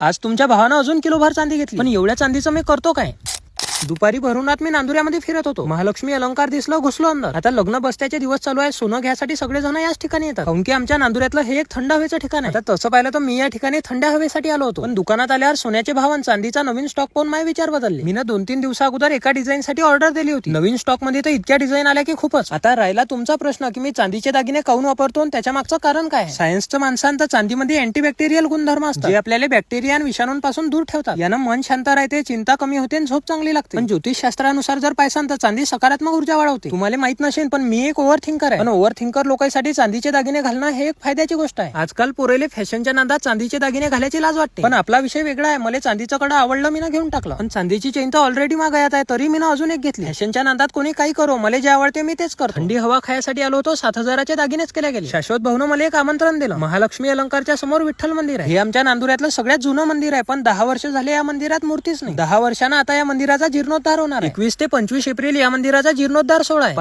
आज तुमच्या भावानं अजून किलोभर चांदी घेतली, पण एवढ्या चांदीचं मी करतो काय? दुपारी भरूनात मी नांदुऱ्यामध्ये फिरत होतो. महालक्ष्मी अलंकार दिसलं, घुसलो अंदर. आता लग्न बसत्याचे दिवस चालू आहे. सोनं घ्यायसाठी सगळेजण याच ठिकाणी येतात, काऊन की आमच्या नांदुऱ्यातलं हे एक थंड हवेचं ठिकाण आहे. आता तसं पाहिलं तर मी या ठिकाणी थंड हवेसाठी आलो होतो, पण दुकानात आल्यावर सोन्याचे भाव आणि चांदीचा नवीन स्टॉक पाहून माझे विचार बदलले. मी 2-3 दिवसा अगोदर एका डिझाईन साठी ऑर्डर दिली होती. नवीन स्टॉक मध्ये तर इतक्या डिझाईन आल्या की खूपच. आता राहिला तुमचा प्रश्न की मी चांदीचे दागिने काऊन वापरतो आणि त्याच्या मागचं कारण काय? सायन्सचं माणसांत चांदीमध्ये अँटीबॅक्टेरियल गुणधर्म असतात, जे आपल्याला बॅक्टेरिया आणि विषाणूंपासून दूर ठेवतात. यानं मन शांत राहते, चिंता कमी होते आणि झोप चांगली लागते. पण ज्योतिषशास्त्रानुसार जर पाहिजे तर चांदी सकारात्मक ऊर्जा वाढवते. तुम्हाला माहित नसेल, पण मी एक ओव्हर थिंकर आहे. पण ओव्हर थिंकर लोकांसाठी चांदीचे दागिने घालणं हे एक फायद्याची गोष्ट आहे. आजकाल पोरेले फॅशनच्या नादात चांदीचे दागिने घालायची लाज वाटते, पण आपला विषय वेगळा आहे. मला चांदीचं कडा आवडलं, मी घेऊन टाकलं. पण चांदीची चेन तर ऑलरेडी मागायात आहे, तरी मी अजून एक घेतली. फॅशनच्या नादात कोणी काही करो, मला जे आवडते मी तेच करतो. थंडी हवा खायसाठी आलो होतो. 7,000चे दागिनेच केले गेले. शाश्वत भाऊनं मला एक आमंत्रण दिलं. महालक्ष्मी अलंकारच्या समोर विठ्ठल मंदिर आहे. हे आमच्या नांदुऱ्यातलं सगळ्यात जुनं मंदिर आहे, पण 10 वर्ष झाले या मंदिरात मूर्तीच नाही. 10 वर्षांना आता या मंदिराचा जीर्णोद्धार होणार आहे. 21 ते 25 एप्रिल या मंदिराचा जीर्णोद्धार सोहळा आहे.